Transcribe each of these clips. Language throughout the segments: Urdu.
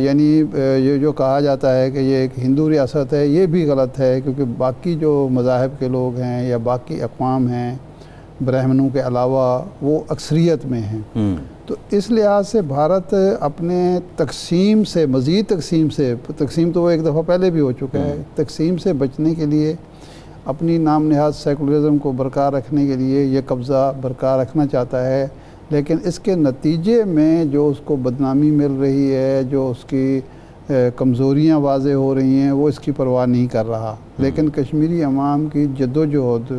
یعنی یہ جو کہا جاتا ہے کہ یہ ایک ہندو ریاست ہے، یہ بھی غلط ہے، کیونکہ باقی جو مذاہب کے لوگ ہیں یا باقی اقوام ہیں برہمنوں کے علاوہ وہ اکثریت میں ہیں۔ تو اس لحاظ سے بھارت اپنے تقسیم سے، مزید تقسیم تو وہ ایک دفعہ پہلے بھی ہو چکا ہے، تقسیم سے بچنے کے لیے، اپنی نام نہاد سیکولرزم کو برقرار رکھنے کے لیے یہ قبضہ برقرار رکھنا چاہتا ہے، لیکن اس کے نتیجے میں جو اس کو بدنامی مل رہی ہے، جو اس کی کمزوریاں واضح ہو رہی ہیں، وہ اس کی پرواہ نہیں کر رہا۔ لیکن کشمیری عوام کی جدوجہد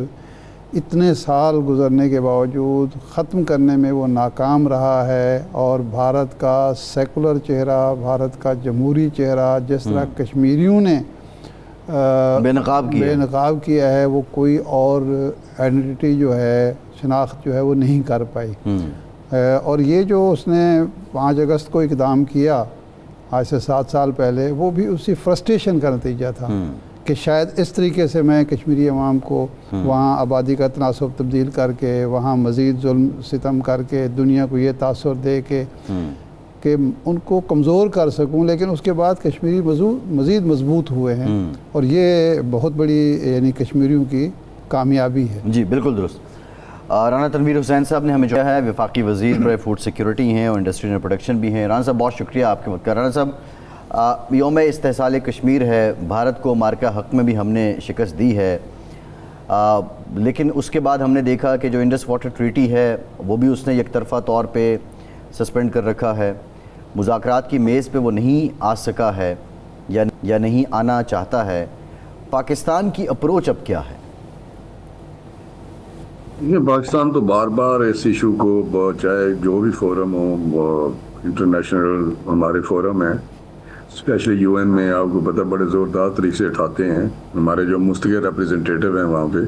اتنے سال گزرنے کے باوجود ختم کرنے میں وہ ناکام رہا ہے، اور بھارت کا سیکولر چہرہ، بھارت کا جمہوری چہرہ جس طرح کشمیریوں نے بے نقاب کیا ہے، وہ کوئی اور آئیڈینٹی جو ہے، شناخت جو ہے وہ نہیں کر پائی۔ اور یہ جو اس نے 5 اگست کو اقدام کیا آج سے 7 سال پہلے، وہ بھی اسی فرسٹریشن کا نتیجہ تھا کہ شاید اس طریقے سے میں کشمیری عوام کو وہاں آبادی کا تناسب تبدیل کر کے، وہاں مزید ظلم ستم کر کے، دنیا کو یہ تاثر دے کے کہ ان کو کمزور کر سکوں، لیکن اس کے بعد کشمیری مزید مضبوط ہوئے ہیں، اور یہ بہت بڑی یعنی کشمیریوں کی کامیابی ہے۔ جی بالکل درست۔ رانا تنویر حسین صاحب نے ہمیں جو ہے وفاقی وزیر برائے فوڈ سیکیورٹی ہیں اور انڈسٹریل پروڈکشن بھی ہیں۔ رانا صاحب بہت شکریہ آپ کے وقت کا۔ رانا صاحب، یوم استحصال کشمیر ہے، بھارت کو مارکہ حق میں بھی ہم نے شکست دی ہے، لیکن اس کے بعد ہم نے دیکھا کہ جو انڈس واٹر ٹریٹی ہے وہ بھی اس نے یک طرفہ طور پہ سسپینڈ کر رکھا ہے، مذاکرات کی میز پہ وہ نہیں آ سکا ہے یا نہیں آنا چاہتا ہے۔ پاکستان کی اپروچ اب کیا ہے؟ پاکستان تو بار بار اس ایشو کو، چاہے جو بھی فورم ہو، انٹرنیشنل ہمارے فورم ہیں، اسپیشلی یو این میں، آپ کو پتہ بڑے زوردار طریقے سے اٹھاتے ہیں۔ ہمارے جو مستقل ریپریزنٹیٹیو ہیں وہاں پہ،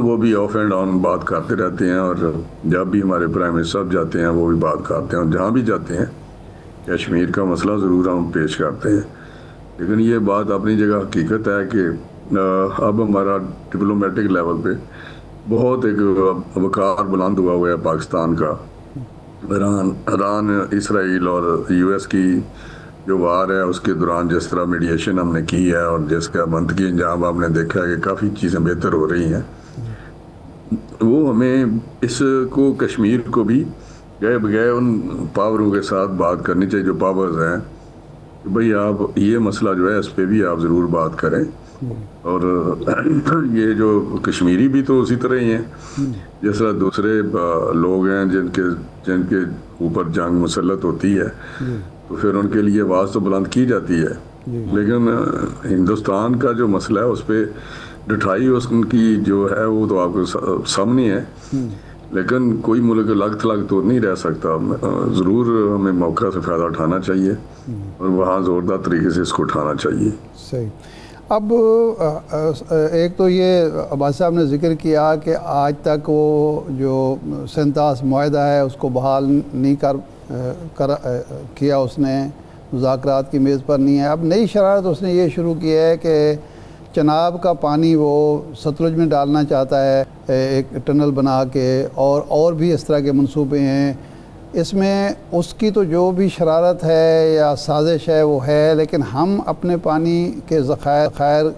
وہ بھی آف اینڈ آن بات کرتے رہتے ہیں، اور جب بھی ہمارے پرائم منسٹر صاحب جاتے ہیں وہ بھی بات کرتے ہیں، اور جہاں بھی جاتے ہیں کشمیر کا مسئلہ ضرور ہم پیش کرتے ہیں۔ لیکن یہ بات اپنی جگہ حقیقت ہے کہ اب ہمارا ڈپلومیٹک لیول پہ بہت ایک وقار بلند ہوا ہے پاکستان کا۔ ایران، اسرائیل اور یو ایس کی جو وار ہے اس کے دوران جس طرح میڈیشن ہم نے کی ہے، اور جس کا منطقی انجام آپ نے دیکھا ہے کہ کافی چیزیں بہتر ہو رہی ہیں، وہ ہمیں اس کو کشمیر کو بھی گئے بگئے ان پاوروں کے ساتھ بات کرنی چاہیے جو پاورز ہیں، کہ بھئی آپ یہ مسئلہ جو ہے اس پہ بھی آپ ضرور بات کریں۔ اور یہ جو کشمیری بھی تو اسی طرح ہی ہیں جس طرح دوسرے لوگ ہیں جن کے اوپر جنگ مسلط ہوتی ہے، تو پھر ان کے لیے آواز تو بلند کی جاتی ہے، لیکن ہندوستان کا جو مسئلہ ہے اس پہ ڈٹھائی اس کی جو ہے وہ تو آپ کو سامنے ہے، لیکن کوئی ملک لگ تھلگ تو نہیں رہ سکتا۔ ضرور ہمیں موقع سے فائدہ اٹھانا چاہیے اور وہاں زوردار طریقے سے اس کو اٹھانا چاہیے۔ صحیح۔ اب ایک تو یہ عباس صاحب نے ذکر کیا کہ آج تک وہ جو سنتاس معاہدہ ہے اس کو بحال نہیں کیا، اس نے مذاکرات کی میز پر نہیں ہے۔ اب نئی شرارت اس نے یہ شروع کی ہے کہ چناب کا پانی وہ ستلج میں ڈالنا چاہتا ہے ایک ٹنل بنا کے، اور بھی اس طرح کے منصوبے ہیں۔ اس میں اس کی تو جو بھی شرارت ہے یا سازش ہے وہ ہے، لیکن ہم اپنے پانی کے ذخائر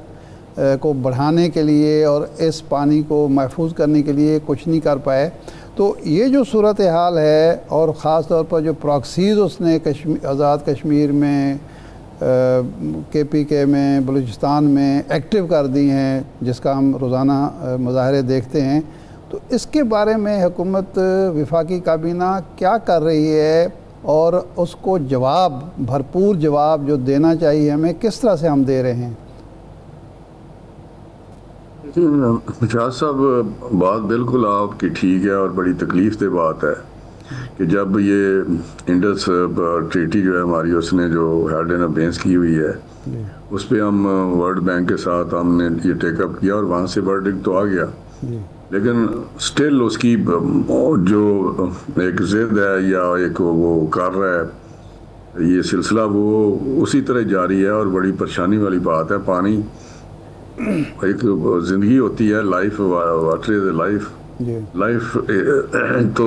کو بڑھانے کے لیے اور اس پانی کو محفوظ کرنے کے لیے کچھ نہیں کر پائے۔ تو یہ جو صورتحال ہے، اور خاص طور پر جو پراکسیز اس نے آزاد کشمیر میں، کے پی کے میں، بلوچستان میں ایکٹیو کر دی ہیں، جس کا ہم روزانہ مظاہرے دیکھتے ہیں، تو اس کے بارے میں حکومت وفاقی کابینہ کیا کر رہی ہے، اور اس کو بھرپور جواب جو دینا چاہیے ہمیں، کس طرح سے ہم دے رہے ہیں؟ شاہ صاحب، بات بالکل آپ کی ٹھیک ہے، اور بڑی تکلیف دہ بات ہے کہ جب یہ انڈس ٹریٹی جو ہے ہماری، اس نے جو ہیڈ اینڈ ابینس کی ہوئی ہے، اس پہ ہم ورلڈ بینک کے ساتھ ہم نے یہ ٹیک اپ کیا، اور وہاں سے ورڈکٹ تو آ گیا، لیکن سٹل اس کی جو ایک ضد ہے یا ایک وہ کر رہا ہے یہ سلسلہ، وہ اسی طرح جاری ہے، اور بڑی پریشانی والی بات ہے۔ پانی ایک زندگی ہوتی ہے، life, water is a life, تو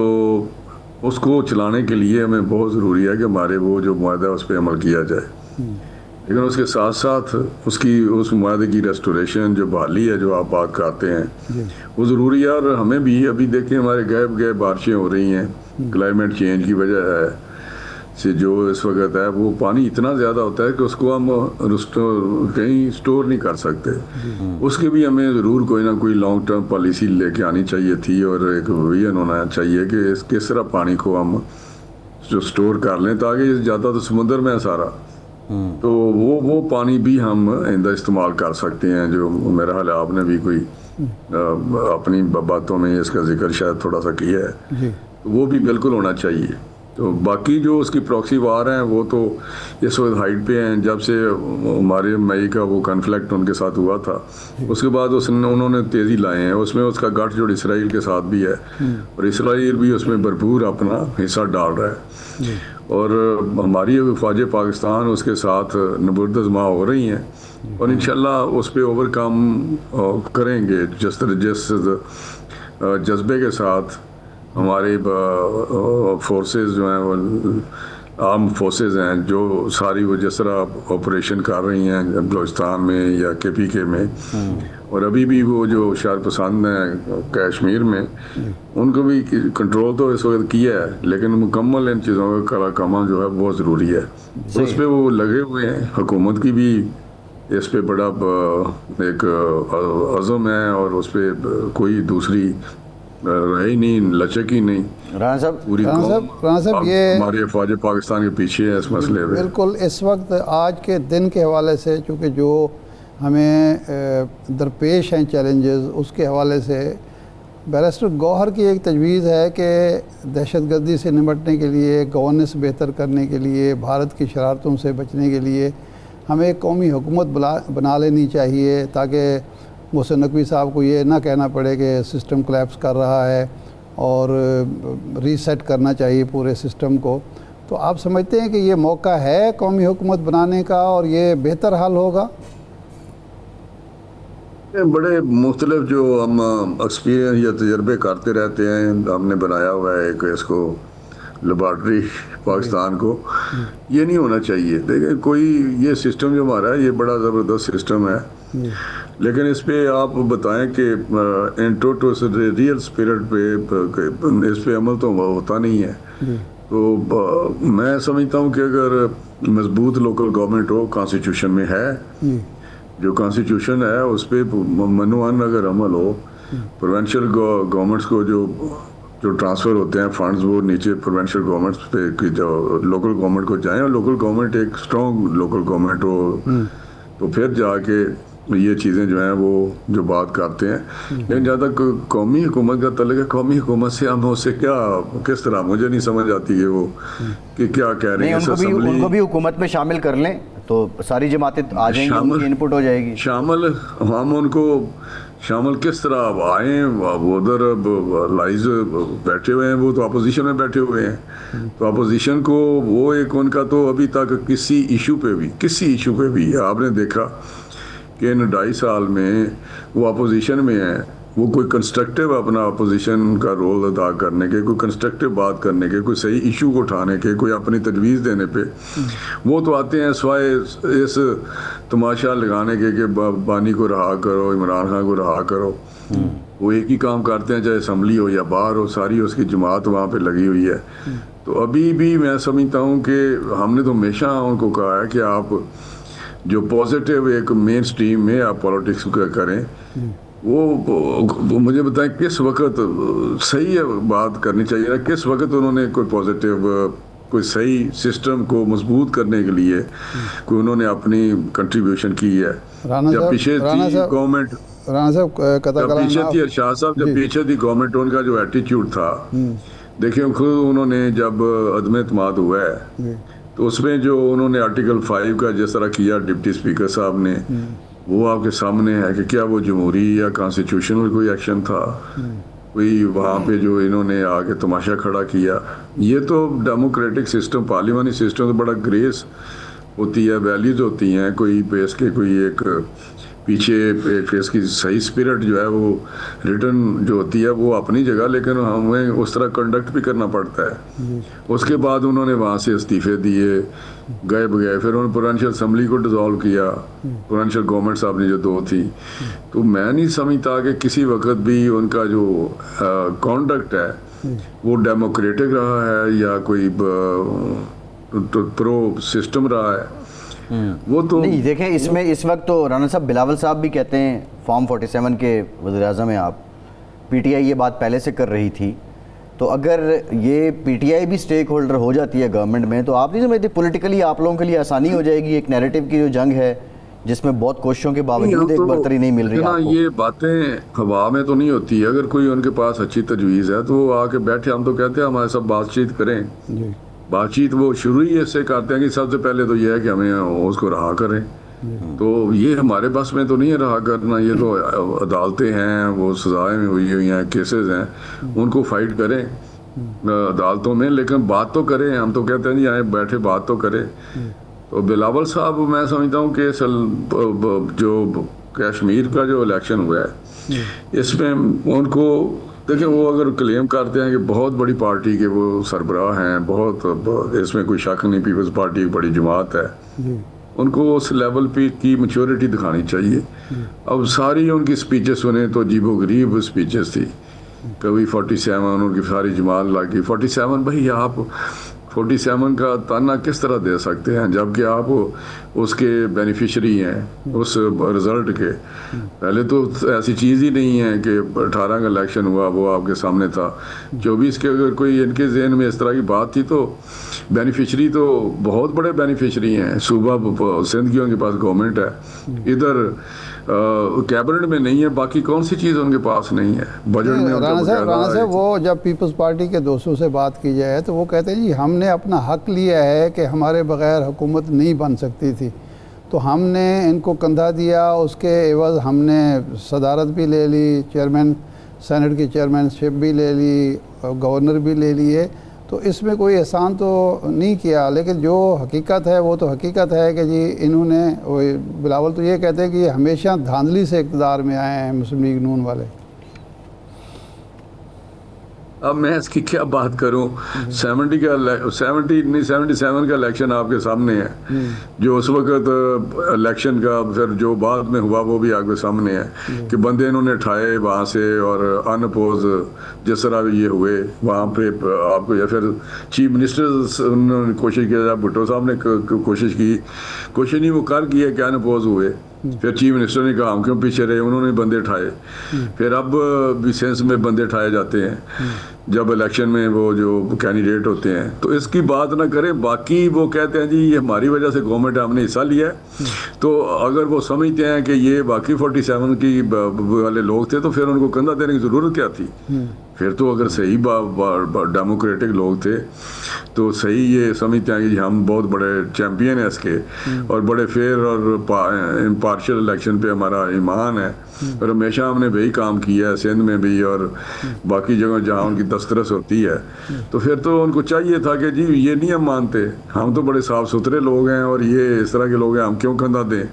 اس کو چلانے کے لیے ہمیں بہت ضروری ہے کہ ہمارے وہ جو معاہدہ ہے اس پہ عمل کیا جائے، لیکن اس کے ساتھ ساتھ اس معاہدے کی ریسٹوریشن جو بحالی ہے جو آپ بات کرتے ہیں وہ ضروری ہے. اور ہمیں بھی ابھی دیکھیں ہمارے گئے بارشیں ہو رہی ہیں، کلائمیٹ چینج کی وجہ سے جو اس وقت ہے وہ پانی اتنا زیادہ ہوتا ہے کہ اس کو ہم کہیں سٹور نہیں کر سکتے. اس کے بھی ہمیں ضرور کوئی نہ کوئی لانگ ٹرم پالیسی لے کے آنی چاہیے تھی، اور ایک ویژن ہونا چاہیے کہ کس طرح پانی کو ہم جو سٹور کر لیں تاکہ یہ جاتا تو سمندر میں ہے سارا، تو وہ پانی بھی ہم آئندہ استعمال کر سکتے ہیں. جو میرا حال آپ نے بھی کوئی اپنی باتوں میں اس کا ذکر شاید تھوڑا سا کیا ہے، وہ بھی بالکل ہونا چاہیے. تو باقی جو اس کی پراکسی وار ہیں وہ تو اس وقت ہائٹ پہ ہیں. جب سے ہمارے مئی کا وہ کنفلکٹ ان کے ساتھ ہوا تھا اس کے بعد انہوں نے تیزی لائے ہیں. اس میں اس کا گٹھ جو اسرائیل کے ساتھ بھی ہے، اور اسرائیل بھی اس میں بھرپور اپنا حصہ ڈال رہا ہے، اور ہماری فوج پاکستان اس کے ساتھ نبرد آزما ہو رہی ہیں، اور انشاءاللہ اس پہ اوور کم کریں گے جس جذبے کے ساتھ ہمارے فورسز جو ہیں وہ آرم فورسز ہیں جو ساری وہ جس طرح آپریشن کر رہی ہیں بلوچستان میں یا KPK میں، اور ابھی بھی وہ جو شار پسند ہیں کشمیر میں ان کو بھی کنٹرول تو اس وقت کیا ہے، لیکن مکمل ان چیزوں کا کارنامہ جو ہے بہت ضروری ہے. اس پہ وہ لگے ہوئے ہیں، حکومت کی بھی اس پہ بڑا ایک عزم ہے، اور اس پہ کوئی دوسری رہی نہیں، لچک ہی نہیں. رانا صاحب پوری رانا صاحب یہ ہمارے فوج پاکستان کے پیچھے ہے اس مسئلے پہ. بالکل اس وقت آج کے دن کے حوالے سے چونکہ جو ہمیں درپیش ہیں چیلنجز، اس کے حوالے سے بیرسٹر گوہر کی ایک تجویز ہے کہ دہشت گردی سے نمٹنے کے لیے، گورننس بہتر کرنے کے لیے، بھارت کی شرارتوں سے بچنے کے لیے ہمیں ایک قومی حکومت بنا لینی چاہیے تاکہ محسن نقوی صاحب کو یہ نہ کہنا پڑے کہ سسٹم کلیپس کر رہا ہے، اور ریسیٹ کرنا چاہیے پورے سسٹم کو. تو آپ سمجھتے ہیں کہ یہ موقع ہے قومی حکومت بنانے کا اور یہ بہتر حل ہوگا؟ بڑے مختلف جو ہم ایکسپیرینس یا تجربے کرتے رہتے ہیں، ہم نے بنایا ہوا ہے ایک اس کو لیبارٹری پاکستان کو. یہ نہیں ہونا چاہیے. دیکھیں کوئی یہ سسٹم جو ہمارا ہے یہ بڑا زبردست سسٹم ہے، لیکن اس پہ آپ بتائیں کہ ریئل اسپرٹ پہ اس پہ عمل تو ہوتا نہیں ہے. تو میں سمجھتا ہوں کہ اگر مضبوط لوکل گورنمنٹ ہو، کانسٹیٹیوشن میں ہے، جو کانسٹیٹیوشن ہے اس پہ منوان اگر عمل ہو، پروونشل گورنمنٹس کو جو ٹرانسفر ہوتے ہیں فنڈز وہ نیچے پروونشل گورنمنٹس پہ جو لوکل گورنمنٹ کو جائیں، اور لوکل گورنمنٹ ایک اسٹرانگ لوکل گورنمنٹ ہو، تو پھر جا کے یہ چیزیں جو ہیں وہ جو بات کرتے ہیں. لیکن جہاں تک قومی حکومت کا تعلق ہے، قومی حکومت سے ہم اس سے کس طرح مجھے نہیں سمجھ آتی کہ وہ کہ کیا کہہ رہے ہیں. ان کو بھی حکومت میں شامل کر لیں تو ساری جماعتیں آ جائیں گی، ان کی انپٹ ہو جائے گی. ہم ان کو شامل کس طرح آئیں؟ وہ ادھر لائز بیٹھے ہوئے ہیں، وہ تو اپوزیشن میں بیٹھے ہوئے ہیں. تو اپوزیشن کو وہ ایک ان کا تو ابھی تک کسی ایشو پہ بھی آپ نے دیکھا کہ ان 2.5 سال میں وہ اپوزیشن میں ہیں، وہ کوئی کنسٹرکٹیو اپنا اپوزیشن کا رول ادا کرنے کے، کوئی کنسٹرکٹیو بات کرنے کے، کوئی صحیح ایشو کو اٹھانے کے، کوئی اپنی تجویز دینے پہ وہ تو آتے ہیں سوائے اس تماشا لگانے کے کہ بانی کو رہا کرو، عمران خان کو رہا کرو. وہ ایک ہی کام کرتے ہیں، چاہے اسمبلی ہو یا باہر ہو، ساری اس کی جماعت وہاں پہ لگی ہوئی ہے. تو ابھی بھی میں سمجھتا ہوں کہ ہم نے تو ہمیشہ ان کو کہا ہے کہ آپ جو پازیٹیو ایک مین سٹریم میں آپ پالیٹکس کریں، وہ مجھے بتائیں کس وقت صحیح بات کرنی چاہیے، کس وقت انہوں نے کوئی پازیٹیو کوئی صحیح سسٹم کو مضبوط کرنے کے لیے کوئی انہوں نے اپنی کنٹریبیوشن کی ہے. جب پیچھے تھی گورنمنٹ، پیچھے تھی ارشاد صاحب، جب پیچھے تھی گورنمنٹ، ان کا جو ایٹیچیوڈ تھا، دیکھیں خود انہوں نے جب عدم اعتماد ہوا ہے تو اس میں جو انہوں نے آرٹیکل 5 کا جس طرح کیا ڈپٹی اسپیکر صاحب نے، وہ آپ کے سامنے ہے کہ کیا وہ جمہوری یا کانسٹیٹیوشنل کوئی ایکشن تھا، کوئی وہاں پہ جو انہوں نے آگے تماشا کھڑا کیا. یہ تو ڈیموکریٹک سسٹم، پارلیمانی سسٹم تو بڑا گریس ہوتی ہے, ویلیوز ہوتی ہیں, کوئی اس کے کوئی ایک پیچھے ایک اس کی صحیح اسپرٹ جو ہے وہ ریٹرن جو ہوتی ہے وہ اپنی جگہ, لیکن ہمیں اس طرح کنڈکٹ بھی کرنا پڑتا ہے. اس کے بعد انہوں نے وہاں سے استعفے دیے, گئے بگئے, پھر انہوں نے پروونشل اسمبلی کو ڈیزالو کیا, پروونشل گورنمنٹ صاحب نے جو 2 تھی. تو میں نہیں سمجھتا کہ کسی وقت بھی ان کا جو کانڈکٹ ہے وہ ڈیموکریٹک رہا ہے یا کوئی پرو سسٹم رہا ہے. وہ تو نہیں دیکھیں, اس میں اس وقت تو رانا صاحب بلاول صاحب بھی کہتے ہیں فارم 47 کے وزیر اعظم ہیں آپ, پی ٹی آئی یہ بات پہلے سے کر رہی تھی, تو اگر یہ پی ٹی آئی بھی سٹیک ہولڈر ہو جاتی ہے گورنمنٹ میں تو آپ نہیں سمجھتے پولیٹیکلی آپ لوگوں کے لیے آسانی ہو جائے گی؟ ایک نیریٹو کی جو جنگ ہے جس میں بہت کوششوں کے باوجود ایک برتری نہیں مل رہی آپ کو. یہ باتیں ہوا میں تو نہیں ہوتی. اگر کوئی ان کے پاس اچھی تجویز ہے تو وہ آ کے بیٹھے, ہم تو کہتے ہیں ہمارے ساتھ بات چیت کریں. بات چیت وہ شروع ہی اس سے کرتے ہیں کہ سب سے پہلے تو یہ ہے کہ ہمیں اس کو رہا کریں. تو یہ ہمارے بس میں تو نہیں ہے رہا کرنا, یہ تو عدالتیں ہیں, وہ سزائیں ہوئی ہوئی ہیں, کیسز ہیں, ان کو فائٹ کریں عدالتوں میں, لیکن بات تو کریں. ہم تو کہتے ہیں جی آئیں بیٹھے بات تو کریں. تو بلاول صاحب میں سمجھتا ہوں کہ جو کشمیر کا جو الیکشن ہوا ہے اس میں ان کو دیکھیں, وہ اگر کلیم کرتے ہیں کہ بہت بڑی پارٹی کے وہ سربراہ ہیں, بہت اس میں کوئی شک نہیں, پیپلز پارٹی ایک بڑی جماعت ہے, ان کو اس لیول پہ کی میچورٹی دکھانی چاہیے. اب ساری ان کی سپیچز سنیں تو عجیب و غریب سپیچز تھی. کبھی 47 ان کی ساری جماعت لگی 47. بھائی آپ 47 کا تانا کس طرح دے سکتے ہیں جبکہ آپ اس کے بینیفیشری ہیں اس رزلٹ کے؟ پہلے تو ایسی چیز ہی نہیں ہے کہ 18 کا الیکشن ہوا وہ آپ کے سامنے تھا. 24 کے اگر کوئی ان کے ذہن میں اس طرح کی بات تھی تو بینیفیشری تو بہت بڑے بینیفیشری ہیں. صوبہ سندھ کی ان کے پاس گورنمنٹ ہے, ادھر کیبنٹ میں نہیں ہے, باقی کون سی چیز ان کے پاس نہیں ہے بجٹ میں. رانا صاحب وہ جب پیپلز پارٹی کے دوستوں سے بات کی جائے تو وہ کہتے ہیں جی ہم نے اپنا حق لیا ہے کہ ہمارے بغیر حکومت نہیں بن سکتی تھی, تو ہم نے ان کو کندھا دیا, اس کے عوض ہم نے صدارت بھی لے لی, چیئرمین سینٹ کی چیئرمین شپ بھی لے لی, گورنر بھی لے لیے, تو اس میں کوئی احسان تو نہیں کیا. لیکن جو حقیقت ہے وہ تو حقیقت ہے کہ جی انہوں نے, بلاول تو یہ کہتے ہیں کہ یہ ہمیشہ دھاندلی سے اقتدار میں آئے ہیں مسلم لیگ نون والے. اب میں اس کی کیا بات کروں, 77 کا الیکشن آپ کے سامنے ہے, جو اس وقت الیکشن کا پھر جو بعد میں ہوا وہ بھی آپ کے سامنے ہے کہ بندے انہوں نے اٹھائے وہاں سے اور ان اپوز جس طرح یہ ہوئے وہاں پہ آپ کو, یا پھر چیف منسٹر انہوں نے کوشش کیا, بھٹو صاحب نے کوشش نہیں وہ کر کی ہے کہ ان اپوز ہوئے. پھر چیف منسٹر نے کہا ہم کیوں پیچھے رہے, انہوں نے بندے اٹھائے. پھر اب بھی سینس میں بندے اٹھائے جاتے ہیں جب الیکشن میں وہ جو کینڈیڈیٹ ہوتے ہیں, تو اس کی بات نہ کریں. باقی وہ کہتے ہیں جی یہ ہماری وجہ سے گورنمنٹ ہم نے حصہ لیا ہے, تو اگر وہ سمجھتے ہیں کہ یہ باقی 47 کی والے لوگ تھے تو پھر ان کو کندھا دینے کی ضرورت کیا تھی؟ پھر تو اگر صحیح ڈیموکریٹک لوگ تھے تو صحیح یہ سمجھتے ہیں کہ ہم بہت بڑے چیمپئن ہیں اس کے, اور بڑے فیئر اور امپارشل الیکشن پہ ہمارا ایمان ہے, اور ہمیشہ ہم نے وہی کام کیا ہے سندھ میں بھی اور باقی جگہ جہاں ان کی دسترس ہوتی ہے. تو پھر تو ان کو چاہیے تھا کہ جی یہ نہیں ہم مانتے, ہم تو بڑے صاف ستھرے لوگ ہیں اور یہ اس طرح کے لوگ ہیں, ہم کیوں کندھا دیں.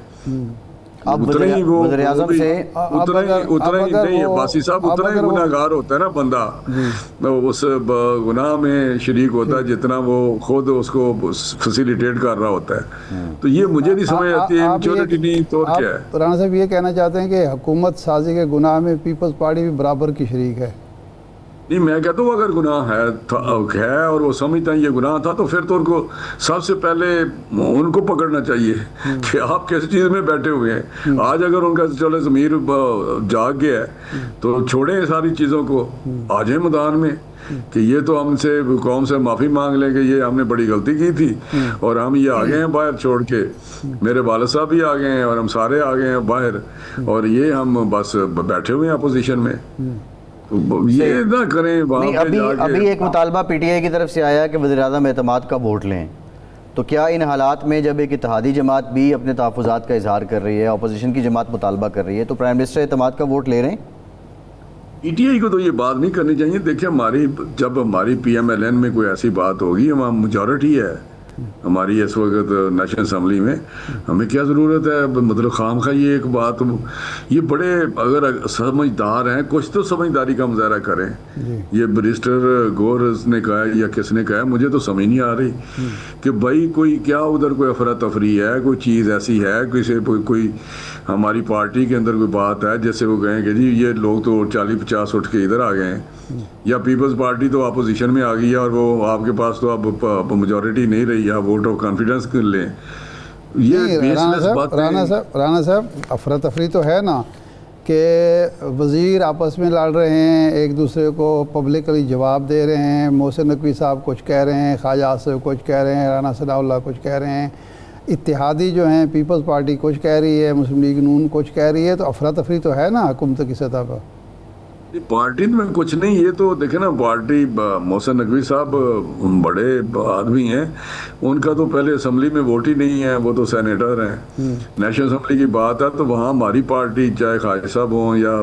اب وزیر اعظم سے اتنا ہی نہیں ہے باسی صاحب, اتنا ہی گناہگار ہوتا ہے نا بندہ, اس گناہ میں شریک ہوتا ہے جتنا وہ خود اس کو فیسیلیٹیٹ کر رہا ہوتا ہے. تو یہ مجھے نہیں سمجھ آتی ہے میچورٹی نہیں تو کیا ہے. رانا صاحب یہ کہنا چاہتے ہیں کہ حکومت سازی کے گناہ میں پیپلز پارٹی بھی برابر کی شریک ہے؟ نہیں, میں کہتا ہوں اگر گناہ ہے اور وہ سمجھتا ہے یہ گناہ تھا تو پھر تو ان کو سب سے پہلے ان کو پکڑنا چاہیے کہ آپ کس چیز میں بیٹھے ہوئے ہیں. آج اگر ان کا چلے ضمیر جاگ گیا ہے تو چھوڑیں ساری چیزوں کو, آ جائیں میدان میں کہ یہ تو ہم سے قوم سے معافی مانگ لیں کہ یہ ہم نے بڑی غلطی کی تھی اور ہم یہ آ گئے ہیں باہر چھوڑ کے, میرے والد صاحب بھی آ گئے ہیں اور ہم سارے آ گئے ہیں باہر, اور یہ ہم بس بیٹھے ہوئے ہیں اپوزیشن میں. یہ نہ کریں. ابھی ایک مطالبہ پی ٹی آئی کی طرف سے آیا کہ وزیر اعظم اعتماد کا ووٹ لیں, تو کیا ان حالات میں جب ایک اتحادی جماعت بھی اپنے تحفظات کا اظہار کر رہی ہے, اپوزیشن کی جماعت مطالبہ کر رہی ہے, تو پرائم منسٹر اعتماد کا ووٹ لے رہے ہیں؟ پی ٹی آئی کو تو یہ بات نہیں کرنی چاہیے. دیکھیں جب ہماری پی ایم ایل این میں کوئی ایسی بات ہوگی, ہم میجورٹی ہے, ہماری اس وقت نیشنل اسمبلی میں. ہمیں کیا ضرورت ہے مطلب خام خواہ یہ ایک بات, یہ بڑے اگر سمجھدار ہیں کچھ تو سمجھداری کا مظاہرہ کریں. یہ بیرسٹر گورز نے کہا یا کس نے کہا, مجھے تو سمجھ نہیں آ رہی کہ بھائی کوئی کیا ادھر کوئی افراتفری ہے, کوئی چیز ایسی ہے, کوئی ہماری پارٹی کے اندر کوئی بات ہے جیسے وہ کہیں کہ جی یہ لوگ تو 40-50 اٹھ کے ادھر آ گئے ہیں, یا پیپلز پارٹی تو اپوزیشن میں آ گئی ہے اور وہ آپ کے پاس تو اب میجورٹی نہیں رہی, آپ ووٹ آف کانفیڈنس کر لیں. یہ رانا صاحب افراتفری تو ہے نا کہ وزیر آپس میں لڑ رہے ہیں, ایک دوسرے کو پبلکلی جواب دے رہے ہیں. محسن نقوی صاحب کچھ کہہ رہے ہیں, خواجہ آصف کچھ کہہ رہے ہیں, رانا ثناء اللہ کچھ کہہ رہے ہیں, اتحادی جو ہیں پیپلز پارٹی کچھ کہہ رہی ہے, مسلم لیگ نون کچھ کہہ رہی ہے. تو افراتفری تو ہے نا حکومت کی سطح پر. پارٹی میں کچھ نہیں, یہ تو دیکھیں نا پارٹی, محسن نقوی صاحب بڑے آدمی ہیں, ان کا تو پہلے اسمبلی میں ووٹ ہی نہیں ہے, وہ تو سینیٹر ہیں. نیشنل اسمبلی کی بات ہے تو وہاں ہماری پارٹی چاہے خواجہ صاحب ہوں یا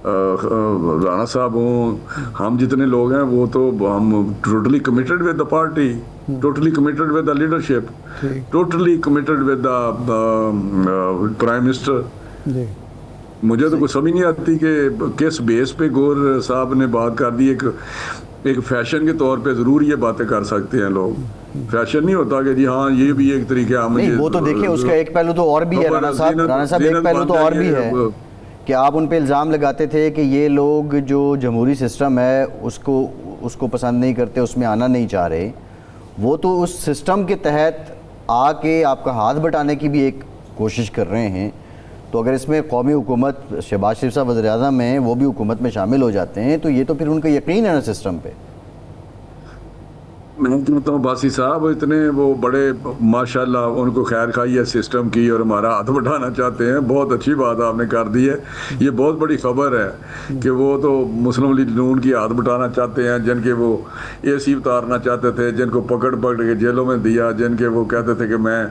رانا صاحب ہوں, ہم جتنے لوگ ہیں وہ تو ہم totally committed with the party, totally committed with the leadership, totally committed with the prime minister. مجھے تو کچھ سمجھ نہیں آتی کہ کس بیس پہ گور صاحب نے بات کر دی. ایک فیشن کے طور پہ ضرور یہ باتیں کر سکتے ہیں لوگ, فیشن نہیں ہوتا کہ جی ہاں یہ بھی ایک طریقہ نہیں, وہ تو دیکھیں اس کا ایک پہلو تو اور بھی ہے رانا صاحب, ایک پہلو تو اور بھی ہے کہ آپ ان پہ الزام لگاتے تھے کہ یہ لوگ جو جمہوری سسٹم ہے اس کو پسند نہیں کرتے, اس میں آنا نہیں چاہ رہے. وہ تو اس سسٹم کے تحت آ کے آپ کا ہاتھ بٹانے کی بھی ایک کوشش کر رہے ہیں. تو اگر اس میں قومی حکومت شہباز شریف صاحب وزیر اعظم ہیں, وہ بھی حکومت میں شامل ہو جاتے ہیں, تو یہ تو پھر ان کا یقین ہے نا سسٹم پہ. میں کہتا ہوں باسی صاحب اتنے وہ بڑے ماشاءاللہ ان کو خیر خواہی ہے سسٹم کی اور ہمارا ہاتھ بٹھانا چاہتے ہیں. بہت اچھی بات آپ نے کر دی ہے, یہ بہت بڑی خبر ہے کہ وہ تو مسلم لیگ نون کی ہاتھ بٹھانا چاہتے ہیں, جن کے وہ اے سی اتارنا چاہتے تھے, جن کو پکڑ کے جیلوں میں دیا, جن کے وہ کہتے تھے کہ میں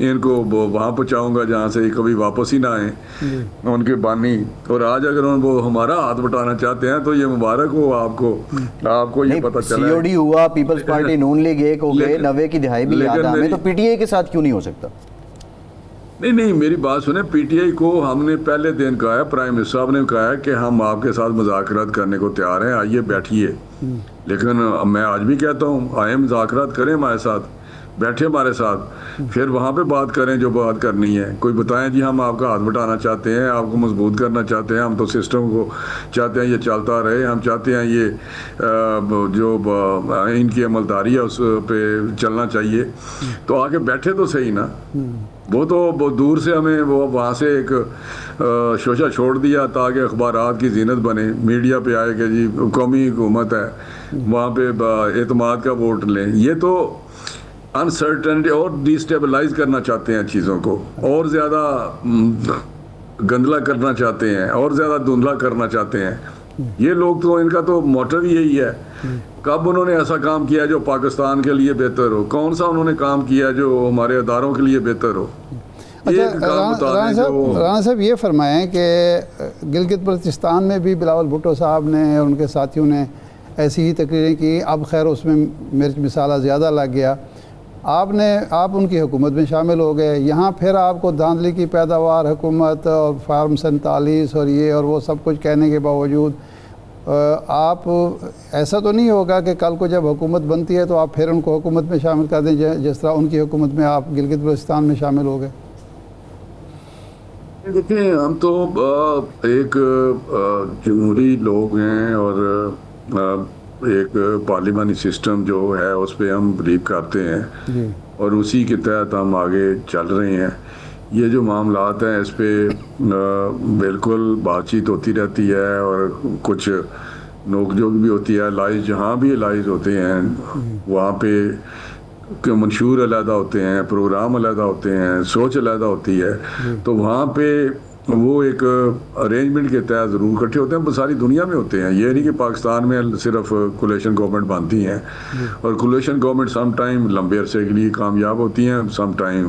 ان کو وہاں پہنچاؤں گا جہاں سے کبھی واپس ہی نہ آئیں, ان کے بانی. اور آج اگر وہ ہمارا ہاتھ بٹانا چاہتے ہیں تو یہ مبارک ہو آپ کو یہ پتہ چلا. سی او ڈی ہوا, پیپلز پارٹی نون لیگ ایک ہو گئے, 90 کی دہائی بھی یاد ہمیں, تو پی ٹی آئی کے ساتھ کیوں نہیں ہو سکتا؟ نہیں میری بات سنیں, پی ٹی آئی کو ہم نے پہلے دن کہا ہے, پرائم منسٹر صاحب نے کہا ہے کہ ہم آپ کے ساتھ مذاکرات کرنے کو تیار ہیں, آئیے بیٹھیے. لیکن میں آج بھی کہتا ہوں آئیں مذاکرات کریں ہمارے ساتھ, بیٹھے ہمارے ساتھ, پھر وہاں پہ بات کریں جو بات کرنی ہے. کوئی بتائیں جی ہم آپ کا ہاتھ بٹانا چاہتے ہیں, آپ کو مضبوط کرنا چاہتے ہیں, ہم تو سسٹم کو چاہتے ہیں یہ چلتا رہے, ہم چاہتے ہیں یہ جو ان کی عملداری ہے اس پہ چلنا چاہیے. تو آگے بیٹھے تو صحیح نا. وہ تو بہت دور سے ہمیں وہ وہاں سے ایک شوشہ چھوڑ دیا تاکہ اخبارات کی زینت بنے, میڈیا پہ آئے کہ جی قومی حکومت ہے, وہاں پہ اعتماد کا ووٹ لیں. یہ تو انسرٹنٹی اور ڈیسٹیبلائز کرنا چاہتے ہیں چیزوں کو, اور زیادہ گندلا کرنا چاہتے ہیں, اور زیادہ دھندلا کرنا چاہتے ہیں. یہ لوگ تو ان کا تو موٹو ہی یہی ہے. کب انہوں نے ایسا کام کیا جو پاکستان کے لیے بہتر ہو؟ کون سا انہوں نے کام کیا جو ہمارے اداروں کے لیے بہتر ہو؟ رانا صاحب یہ فرمائیں کہ گلگت بلتستان میں بھی بلاول بھٹو صاحب نے اور ان کے ساتھیوں نے ایسی ہی تقریریں کی. اب خیر اس میں مرچ مسالہ زیادہ لگ گیا, آپ ان کی حکومت میں شامل ہو گئے. یہاں پھر آپ کو دھاندلی کی پیداوار حکومت اور فارم 47 اور یہ اور وہ سب کچھ کہنے کے باوجود آپ ایسا تو نہیں ہوگا کہ کل کو جب حکومت بنتی ہے تو آپ پھر ان کو حکومت میں شامل کر دیں جس طرح ان کی حکومت میں آپ گلگت بلتستان میں شامل ہو گئے؟ دیکھیں ہم تو ایک جمہوری لوگ ہیں اور ایک پارلیمانی سسٹم جو ہے اس پہ ہم بلیو کرتے ہیں اور اسی کے تحت ہم آگے چل رہے ہیں. یہ جو معاملات ہیں اس پہ بالکل بات چیت ہوتی رہتی ہے اور کچھ نوک جھوک بھی ہوتی ہے. لائز جہاں بھی لائز ہوتے ہیں وہاں پہ منشور علیحدہ ہوتے ہیں, پروگرام علیحدہ ہوتے ہیں, سوچ علیحدہ ہوتی ہے. تو وہاں پہ وہ ایک ارینجمنٹ کے تحت ضرور اکٹھے ہوتے ہیں. ساری دنیا میں ہوتے ہیں, یہ نہیں کہ پاکستان میں صرف کولیشن گورنمنٹ بنتی ہیں, اور کولیشن گورنمنٹ سم ٹائم لمبے عرصے کے لیے کامیاب ہوتی ہیں, سم ٹائم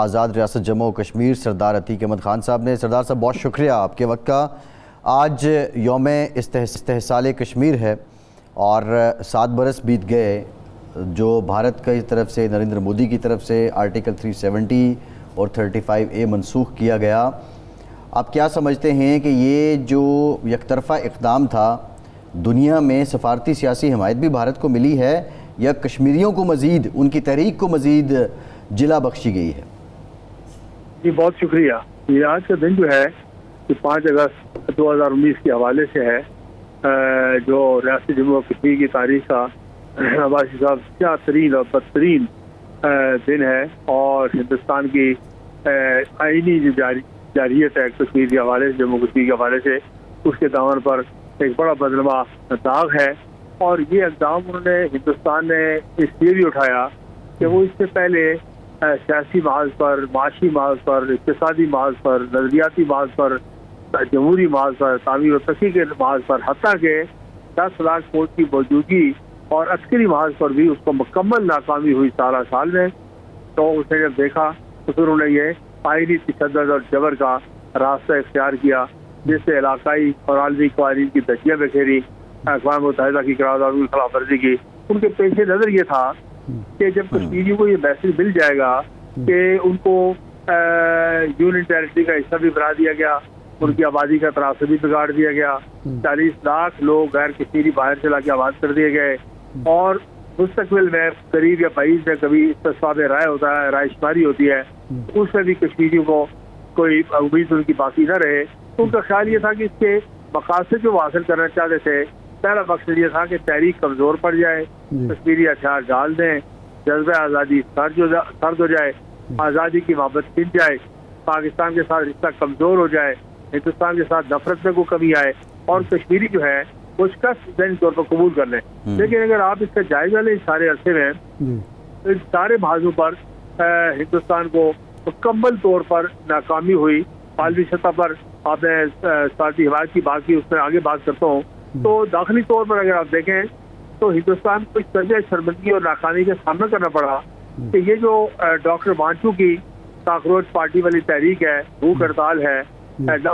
آزاد ریاست جموں و کشمیر سردار عتیق احمد خان صاحب نے. سردار صاحب بہت شکریہ آپ کے وقت کا. آج یوم استحصال کشمیر ہے اور 7 برس بیت گئے جو بھارت کی طرف سے نریندر مودی کی طرف سے آرٹیکل 370 اور 35A منسوخ کیا گیا. آپ کیا سمجھتے ہیں کہ یہ جو یک طرفہ اقدام تھا دنیا میں سفارتی سیاسی حمایت بھی بھارت کو ملی ہے یا کشمیریوں کو مزید ان کی تحریک کو مزید جلا بخشی گئی ہے؟ جی بہت شکریہ. یہ آج کا دن جو ہے کہ 5 اگست 2019 کے حوالے سے ہے جو ریاست جموں و کشمیر کی تاریخ کا عباسی صاحب سیاہ ترین اور بدترین دن ہے اور ہندوستان کی آئینی جو جارحیت ہے کشمیر کے حوالے سے جموں کشمیر کے حوالے سے اس کے دامن پر ایک بڑا بدنما داغ ہے. اور یہ اقدام انہوں نے ہندوستان نے اس لیے بھی اٹھایا کہ وہ اس سے پہلے سیاسی محاذ پر معاشی محاذ پر اقتصادی محاذ پر نظریاتی محاذ پر جمہوری محاذ پر تعمیر و ترقی کے محاذ پر حتیٰ کہ 10 لاکھ فوج کی موجودگی اور عسکری محاذ پر بھی اس کو مکمل ناکامی ہوئی سال میں. تو اس نے جب دیکھا تو پھر انہوں نے یہ آئینی تشدد اور جبر کا راستہ اختیار کیا جس سے علاقائی اور عالمی قوانین کی دھجیاں بکھیری اقوام متحدہ کی قرارداد کی خلاف ورزی کی. ان کے پیش نظر یہ تھا کہ جب کشمیریوں کو یہ میسج مل جائے گا کہ ان کو یونین ٹیریٹری کا حصہ بھی بنا دیا گیا, ان کی آبادی کا تناسب بھی بگاڑ دیا گیا, 40 لاکھ لوگ غیر کشمیری باہر چلا کے آباد کر دیے گئے اور مستقبل میں قریب یا بعید میں کبھی استصواب رائے ہوتا ہے, رائے شماری ہوتی ہے, اس میں بھی کشمیریوں کو کوئی امید ان کی باقی نہ رہے. تو ان کا خیال یہ تھا کہ اس کے مقاصد جو وہ حاصل کرنا چاہتے تھے, پہلا مقصد یہ تھا کہ تحریک کمزور پڑ جائے, کشمیری ہتھیار ڈال دیں, جذبہ آزادی سرد ہو جائے, آزادی کی محبت چھن جائے, پاکستان کے ساتھ رشتہ کمزور ہو جائے, ہندوستان کے ساتھ نفرت میں کوئی کمی آئے اور کشمیری جو ہے وہ شکست ذہنی طور پر قبول کر لیں. لیکن اگر آپ اس کا جائزہ لیں اس سارے عرصے میں تو ان سارے محاذوں پر ہندوستان کو مکمل طور پر ناکامی ہوئی. عالمی سطح پر آپ نے سفارتی حمایت کی بات کی, اس میں آگے بات کرتا ہوں. تو داخلی طور پر اگر آپ دیکھیں تو ہندوستان کو اس طرح شرمندگی اور ناکامی کا سامنا کرنا پڑا کہ یہ جو ڈاکٹر مانچو کی کاکروچ پارٹی والی تحریک ہے, بھوک ہڑتال ہے,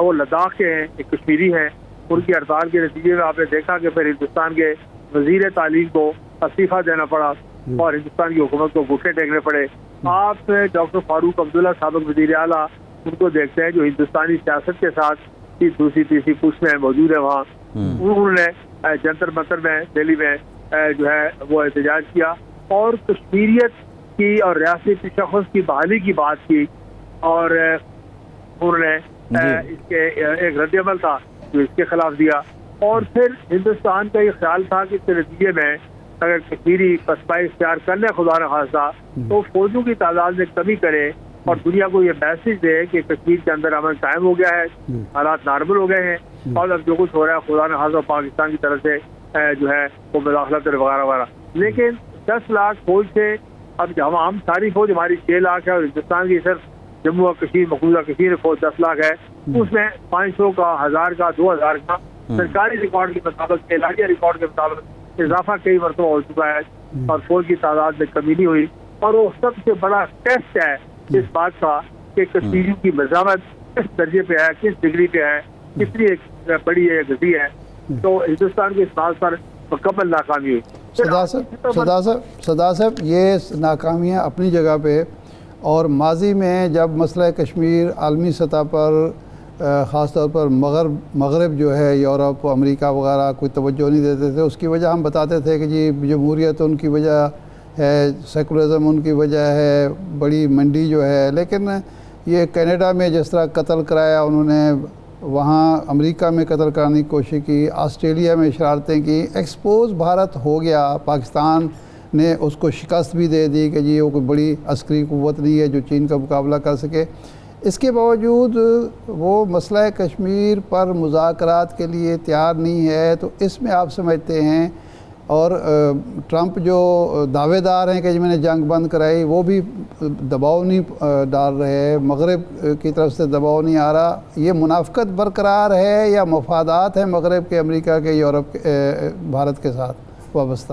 وہ لداخ کے ہیں, ایک کشمیری ہیں, ان کی ہڑتال کے نتیجے میں آپ نے دیکھا کہ پھر ہندوستان کے وزیر تعلیم کو استعفیٰ دینا پڑا اور ہندوستان کی حکومت کو گھٹنے ٹیکنے پڑے. آپ ڈاکٹر فاروق عبداللہ سابق وزیر اعلیٰ ان کو دیکھتے ہیں جو ہندوستانی سیاست کے ساتھ دوسری تیسری پوسٹ میں موجود ہے. وہاں انہوں نے جنتر منتر میں دہلی میں جو ہے وہ احتجاج کیا اور کشمیریت کی اور ریاستی تشخص کی بحالی کی بات کی اور انہوں نے اس کے ایک رد عمل تھا جو اس کے خلاف دیا. اور پھر ہندوستان کا یہ خیال تھا کہ اس کے نتیجے میں اگر کشمیری پسپائی اختیار کرنے خدا نخواستہ تو فوجوں کی تعداد میں کمی کرے اور دنیا کو یہ میسج دے کہ کشمیر کے اندر امن قائم ہو گیا ہے, حالات نارمل ہو گئے ہیں اور اب جو کچھ ہو رہا ہے خدا نخواستہ پاکستان کی طرف سے جو ہے وہ مداخلت وغیرہ وغیرہ. لیکن 10 لاکھ فوج سے اب ہم ساری فوج ہماری 6 لاکھ ہے اور ہندوستان کی صرف جموں و کشمیر مقبوضہ کشمیر فوج 10 لاکھ ہے. اس میں 500 کا 1000 کا 2000 کا سرکاری ریکارڈ کے مطابق علاقائی ریکارڈ کے مطابق اضافہ کئی مرتبہ ہو چکا ہے اور فوج کی تعداد میں کمی نہیں ہوئی. اور وہ سب سے بڑا ٹیسٹ ہے اس بات کا کہ کشمیریوں کی مزاحمت کس درجے پہ ہے, کس ڈگری پہ ہے, کتنی بڑی ہے, گزی ہے. تو ہندوستان کے اس بات پر مکمل ناکامی ہوئی. صدا صاحب یہ ناکامیاں اپنی جگہ پہ اور ماضی میں جب مسئلہ کشمیر عالمی سطح پر خاص طور پر مغرب جو ہے یورپ امریکہ وغیرہ کوئی توجہ نہیں دیتے تھے, اس کی وجہ ہم بتاتے تھے کہ جی جمہوریت ان کی وجہ ہے, سیکولرزم ان کی وجہ ہے, بڑی منڈی جو ہے. لیکن یہ کینیڈا میں جس طرح قتل کرایا انہوں نے, وہاں امریکہ میں قتل کرانے کی کوشش کی, آسٹریلیا میں شرارتیں کی, ایکسپوز بھارت ہو گیا. پاکستان نے اس کو شکست بھی دے دی کہ جی وہ کوئی بڑی عسکری قوت نہیں ہے جو چین کا مقابلہ کر سکے. اس کے باوجود وہ مسئلہ کشمیر پر مذاکرات کے لیے تیار نہیں ہے. تو اس میں آپ سمجھتے ہیں اور ٹرمپ جو دعوے دار ہیں کہ میں نے جنگ بند کرائی وہ بھی دباؤ نہیں ڈال رہے, مغرب کی طرف سے دباؤ نہیں آ رہا, یہ منافقت برقرار ہے یا مفادات ہیں مغرب کے, امریکہ کے, یورپ کے, بھارت کے ساتھ وابستہ؟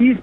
30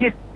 30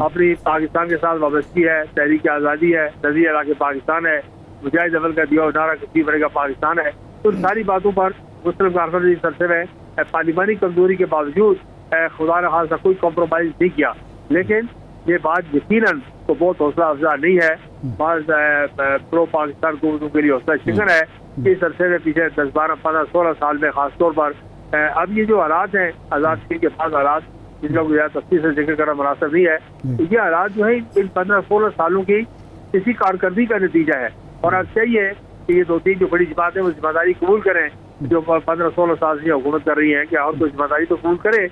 اپنی پاکستان کے ساتھ وابستگی ہے، تحریک آزادی ہے، نظریہ علاقہ پاکستان ہے، مجاہد اول کا دیا نعرہ کشمیر بنے گا پاکستان ہے. تو ان ساری باتوں پر مسلم کانفرنس اس عرصے میں پارلیمانی کمزوری کے باوجود خدا نہ خاصا کوئی کمپرومائز نہیں کیا. لیکن یہ بات یقیناً تو بہت حوصلہ افزا نہیں ہے. بعض پرو پاکستان قوتوں کے لیے حوصلہ شکن ہے کہ اس عرصے میں پیچھے 10 12 15 16 سال میں خاص طور پر اب یہ جو حالات ہیں آزاد کشمیر کے بعد حالات جن کا زیادہ تفصیل سے ذکر کرنا مناسب نہیں ہے، یہ حالات جو ہے ان 15 16 سالوں کی اسی کارکردگی کا نتیجہ ہے. اور اب چاہیے کہ یہ 2-3 جو بڑی جماعتیں وہ ذمہ داری قبول کریں جو 15 16 سال سے حکومت کر رہی ہیں، کہ اور کوئی ذمہ داری تو قبول کرے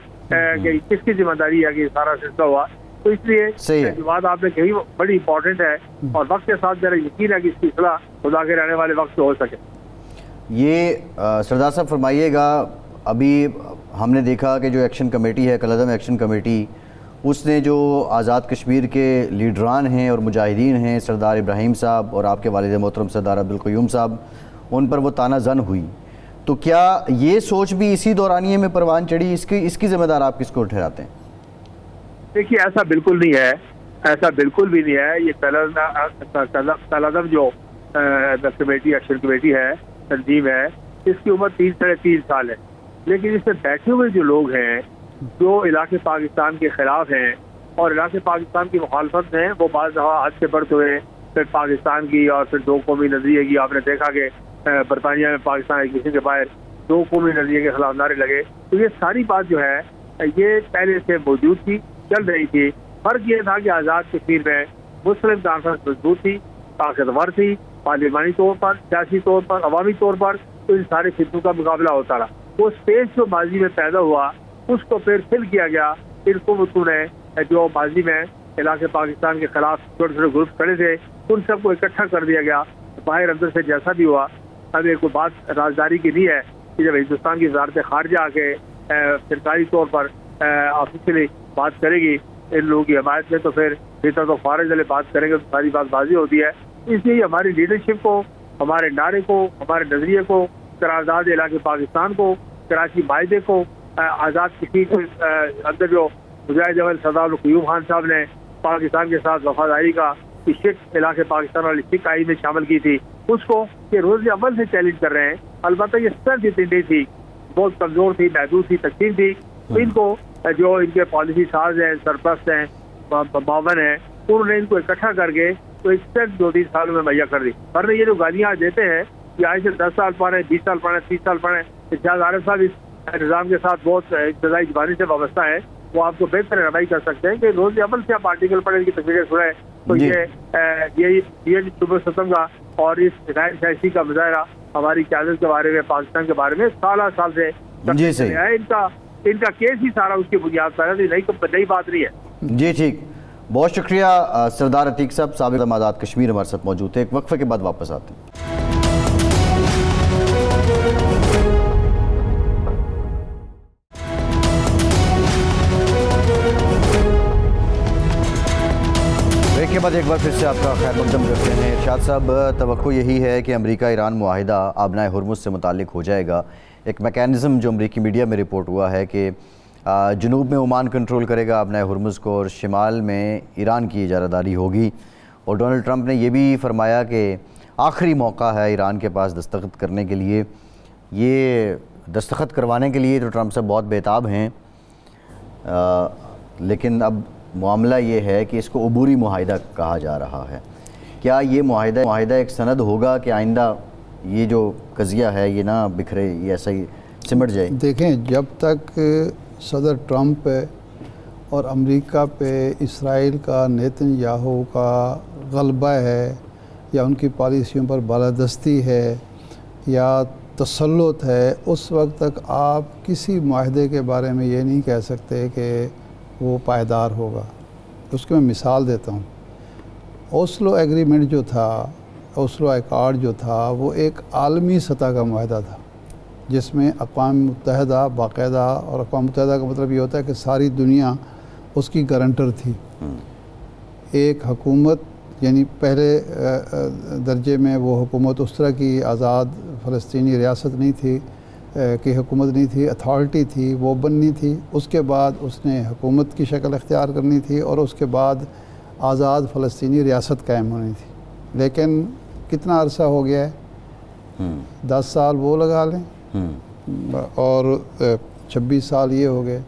کہ کس کی ذمہ داری ہے کہ یہ سارا سلسلہ ہوا. تو اس لیے جو بات آپ نے کہی بڑی امپورٹنٹ ہے اور وقت کے ساتھ میرا یقین ہے کہ اس کی اصلاح خدا کے رہنے والے وقت سے ہو سکے. یہ سردار صاحب فرمائیے گا، ابھی ہم نے دیکھا کہ جو ایکشن کمیٹی ہے کالعدم ایکشن کمیٹی، اس نے جو آزاد کشمیر کے لیڈران ہیں اور مجاہدین ہیں سردار ابراہیم صاحب اور آپ کے والد محترم سردار عبدالقیوم صاحب، ان پر وہ تانہ زن ہوئی. تو کیا یہ سوچ بھی اسی دورانیے میں پروان چڑھی؟ اس کی ذمہ دار آپ کس کو ٹھہراتے ہیں؟ دیکھیے ایسا بالکل نہیں ہے، ایسا بالکل بھی نہیں ہے. یہ کالعدم جو کمیٹی ایکشن کمیٹی ہے تنظیم ہے، اس کی عمر 3 ساڑھے 3 سال ہے. لیکن اس میں بیٹھے ہوئے جو لوگ ہیں جو علاقے پاکستان کے خلاف ہیں اور علاقے پاکستان کی مخالفت ہیں، وہ بعض دفعہ حد سے بڑھتے ہوئے پھر پاکستان کی اور پھر 2 قومی نظریے کی. آپ نے دیکھا کہ برطانیہ میں پاکستان کسی کے باہر 2 قومی نظریے کے خلاف نعرے لگے. تو یہ ساری بات جو ہے یہ پہلے سے موجود تھی، چل رہی تھی. فرق یہ تھا کہ آزاد کشمیر میں مسلم کانفرنس مضبوط تھی، طاقتور تھی، پارلیمانی طور پر، سیاسی طور پر، عوامی طور پر. تو ان سارے فتنوں کا مقابلہ ہوتا رہا. وہ اسپیس جو ماضی میں پیدا ہوا اس کو پھر فل کیا گیا. ان قوتوں نے جو ماضی میں علاقے پاکستان کے خلاف چھوٹے چھوٹے گروپ کھڑے تھے ان سب کو اکٹھا کر دیا گیا. باہر اندر سے جیسا بھی ہوا، اب ایک کوئی بات رازداری کی نہیں ہے کہ جب ہندوستان کی وزارت خارجہ آ کے سرکاری طور پر آفیشلی بات کرے گی ان لوگوں کی حمایت میں، تو پھر بہتر تو فارغ والے بات کریں گے تو ساری بات بازی ہوتی ہے. اس لیے ہماری لیڈرشپ کو، ہمارے نعرے کو، ہمارے نظریے کو، قرارداد علاقے پاکستان کو، کراچی معاہدے کو، آزاد کشمیر کے اندر جو مجاہد اول سردار عبدالقیوم خان صاحب نے پاکستان کے ساتھ وفاداری کا شک علاقے پاکستان والی شک آئی میں شامل کی تھی، اس کو یہ روز عمل سے چیلنج کر رہے ہیں. البتہ یہ سر اتنی نہیں تھی، بہت کمزور تھی، محدود تھی، تقسیم تھی. ان کو جو ان کے پالیسی ساز ہیں، سرپرست ہیں، معاون ہیں، انہوں نے ان کو اکٹھا کر کے تو ایک سیٹ 2-3 سالوں میں مہیا کر دی. ورنہ یہ جو گالیاں دیتے ہیں کہ آج سے 10 سال پڑھیں، 20 سال پڑھیں، 30 سال پڑھیں، اتحاد عارف صاحب اس نظام کے ساتھ بہت ابتدائی زبانی سے وابستہ ہے، وہ آپ کو بہتر رہنمائی کر سکتے ہیں کہ روز عمل سے آپ آرٹیکل پڑھیں، ان کی تقریریں سنیں. تو یہ صبح ستم کا اور اس غیر سیاسی کا مظاہرہ ہماری قیادت کے بارے میں، پاکستان کے بارے میں سالہ سال سے ہے. ان کا کیس ہی سارا اس کی بنیاد پر ہے، نئی بات نہیں ہے. جی ٹھیک، بہت شکریہ سردار عتیق صاحب. سابق آزاد کشمیر ہمارے ساتھ موجود تھے. ایک وقفے کے بعد واپس آتے ہیں. کے بعد ایک بار پھر سے آپ کا خیر مقدم کرتے ہیں. ارشاد صاحب، توقع یہی ہے کہ امریکہ ایران معاہدہ آبنائے ہرمز سے متعلق ہو جائے گا. ایک میکینزم جو امریکی میڈیا میں رپورٹ ہوا ہے کہ جنوب میں عمان کنٹرول کرے گا آبنائے ہرمز کو اور شمال میں ایران کی اجارہ داری ہوگی. اور ڈونلڈ ٹرمپ نے یہ بھی فرمایا کہ آخری موقع ہے ایران کے پاس دستخط کرنے کے لیے. یہ دستخط کروانے کے لیے تو ٹرمپ صاحب بہت بےتاب ہیں، لیکن اب معاملہ یہ ہے کہ اس کو عبوری معاہدہ کہا جا رہا ہے. کیا یہ معاہدہ ایک سند ہوگا کہ آئندہ یہ جو قضیہ ہے یہ نہ بکھرے، یہ ایسا ہی سمٹ جائے؟ دیکھیں، جب تک صدر ٹرمپ اور امریکہ پہ اسرائیل کا، نیتن یاہو کا غلبہ ہے یا ان کی پالیسیوں پر بالادستی ہے یا تسلط ہے، اس وقت تک آپ کسی معاہدے کے بارے میں یہ نہیں کہہ سکتے کہ وہ پائیدار ہوگا. اس کی میں مثال دیتا ہوں. اوسلو ایگریمنٹ جو تھا، اوسلو ایکارڈ جو تھا، وہ ایک عالمی سطح کا معاہدہ تھا جس میں اقوام متحدہ باقاعدہ، اور اقوام متحدہ کا مطلب یہ ہوتا ہے کہ ساری دنیا اس کی گارنٹر تھی. ایک حکومت، یعنی پہلے درجے میں وہ حکومت اس طرح کی آزاد فلسطینی ریاست نہیں تھی کی حکومت نہیں تھی، اتھارٹی تھی وہ بننی تھی، اس کے بعد اس نے حکومت کی شکل اختیار کرنی تھی، اور اس کے بعد آزاد فلسطینی ریاست قائم ہونی تھی۔ لیکن کتنا عرصہ ہو گیا ہے؟ 10 سال وہ لگا لیں اور 26 سال یہ ہو گئے،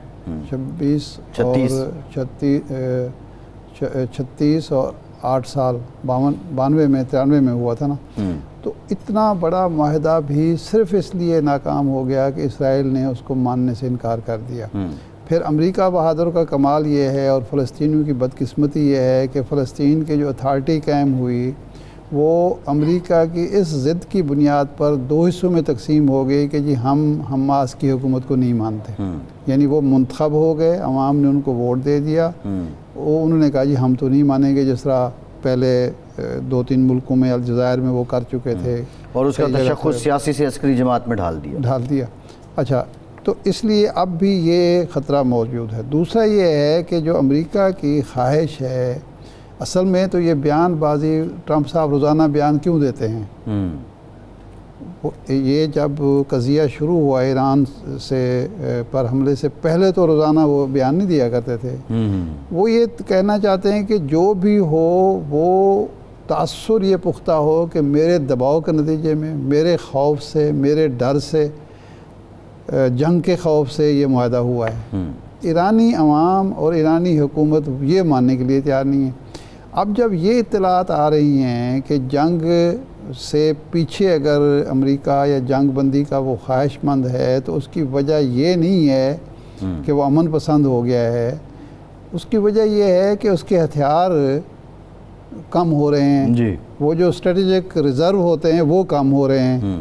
36 اور 8 سال 92 میں 93 میں ہوا تھا نا۔ تو اتنا بڑا معاہدہ بھی صرف اس لیے ناکام ہو گیا کہ اسرائیل نے اس کو ماننے سے انکار کر دیا۔ پھر امریکہ بہادر کا کمال یہ ہے اور فلسطینیوں کی بدقسمتی یہ ہے کہ فلسطین کے جو اتھارٹی قائم ہوئی وہ امریکہ کی اس ضد کی بنیاد پر 2 حصوں میں تقسیم ہو گئی کہ جی ہم حماس کی حکومت کو نہیں مانتے، یعنی وہ منتخب ہو گئے، عوام نے ان کو ووٹ دے دیا، انہوں نے کہا جی ہم تو نہیں مانیں گے، جس طرح پہلے 2-3 ملکوں میں الجزائر میں وہ کر چکے تھے، اور اس کا تشخص سیاسی سے عسکری جماعت میں ڈھال دیا۔ اچھا، تو اس لیے اب بھی یہ خطرہ موجود ہے۔ دوسرا یہ ہے کہ جو امریکہ کی خواہش ہے، اصل میں تو یہ بیان بازی ٹرمپ صاحب روزانہ بیان کیوں دیتے ہیں؟ یہ جب قضیہ شروع ہوا ایران سے پر حملے سے پہلے تو روزانہ وہ بیان نہیں دیا کرتے تھے۔ وہ یہ کہنا چاہتے ہیں کہ جو بھی ہو وہ تاثر یہ پختہ ہو کہ میرے دباؤ کے نتیجے میں، میرے خوف سے، میرے ڈر سے، جنگ کے خوف سے یہ معاہدہ ہوا ہے۔ ایرانی عوام اور ایرانی حکومت یہ ماننے کے لیے تیار نہیں ہے۔ اب جب یہ اطلاعات آ رہی ہیں کہ جنگ سے پیچھے اگر امریکہ یا جنگ بندی کا وہ خواہش مند ہے تو اس کی وجہ یہ نہیں ہے کہ وہ امن پسند ہو گیا ہے، اس کی وجہ یہ ہے کہ اس کے ہتھیار کم ہو رہے ہیں، وہ جو اسٹریٹجک ریزرو ہوتے ہیں وہ کم ہو رہے ہیں۔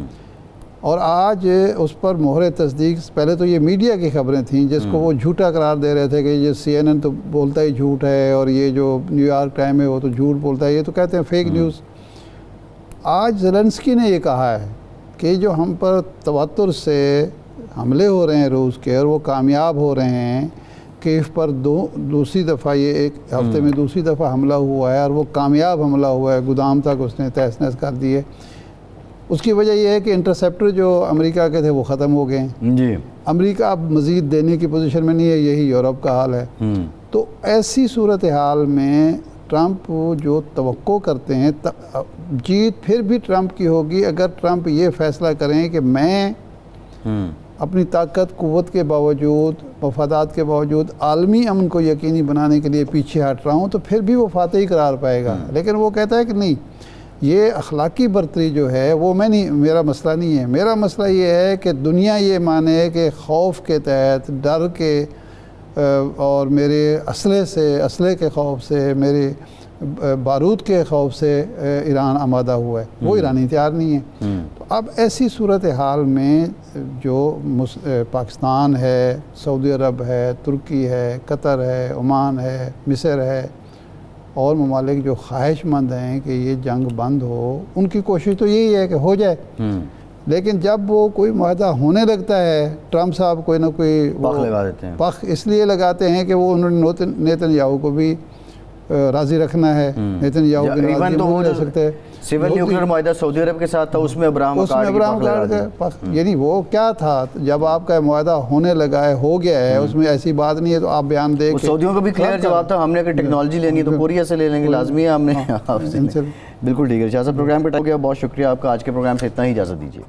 اور آج اس پر مہر تصدیق، پہلے تو یہ میڈیا کی خبریں تھیں جس کو وہ جھوٹا قرار دے رہے تھے کہ یہ CNN تو بولتا ہی جھوٹ ہے اور یہ جو نیو یارک ٹائم ہے وہ تو جھوٹ بولتا ہے، یہ تو کہتے ہیں فیک نیوز۔ آج زیلنسکی نے یہ کہا ہے کہ جو ہم پر تواتر سے حملے ہو رہے ہیں روس کے اور وہ کامیاب ہو رہے ہیں، کیف پر دوسری دفعہ یہ ایک ہفتے میں دوسری دفعہ حملہ ہوا ہے اور وہ کامیاب حملہ ہوا ہے، گودام تک اس نے تہس نہس کر دیے۔ اس کی وجہ یہ ہے کہ انٹرسیپٹر جو امریکہ کے تھے وہ ختم ہو گئے ہیں، امریکہ اب مزید دینے کی پوزیشن میں نہیں ہے، یہی یورپ کا حال ہے۔ تو ایسی صورتحال میں ٹرمپ جو توقع کرتے ہیں، جیت پھر بھی ٹرمپ کی ہوگی اگر ٹرمپ یہ فیصلہ کریں کہ میں اپنی طاقت قوت کے باوجود، مفادات کے باوجود عالمی امن کو یقینی بنانے کے لیے پیچھے ہٹ رہا ہوں، تو پھر بھی وہ فاتحی قرار پائے گا۔ لیکن وہ کہتا ہے کہ نہیں، یہ اخلاقی برتری جو ہے وہ میرا مسئلہ نہیں ہے، میرا مسئلہ یہ ہے کہ دنیا یہ مانے کہ خوف کے تحت، ڈر کے اور میرے اسلحے کے خوف سے، میرے بارود کے خوف سے ایران آمادہ ہوا ہے، وہ ایرانی تیار نہیں ہے۔ تو اب ایسی صورتحال میں جو پاکستان ہے، سعودی عرب ہے، ترکی ہے، قطر ہے، عمان ہے، مصر ہے اور ممالک جو خواہش مند ہیں کہ یہ جنگ بند ہو، ان کی کوشش تو یہی ہے کہ ہو جائے۔ لیکن جب وہ کوئی معاہدہ ہونے لگتا ہے، ٹرمپ صاحب کوئی نہ کوئی پخ لگا دیتے ہیں، پخ اس لیے لگاتے ہیں کہ وہ انہوں نے نیتن یاہو کو بھی راضی رکھنا ہے، نیتن یاہو کی راضی نہیں رہ سکتے۔ سول نیوکلیر معاہدہ سعودی عرب کے ساتھ تھا، اس میں ابراہم اکارڈ کی یعنی وہ کیا تھا، جب آپ کا معاہدہ ہونے لگا ہے، ہو گیا ہے، اس میں ایسی بات نہیں ہے تو آپ بیان دے کے۔ سعودیوں کا بھی کلیئر جواب تھا، ہم نے اگر ٹیکنالوجی لینی ہے تو کوریا سے لے لیں گے، لازمی ہے ہم نے آپ سے۔ بالکل ٹھیک ہے، شاہ صاحب پروگرام پہ ٹائم ہو گیا، بہت شکریہ آپ کا، آج کے پروگرام سے اتنا ہی اجازت دیجیے۔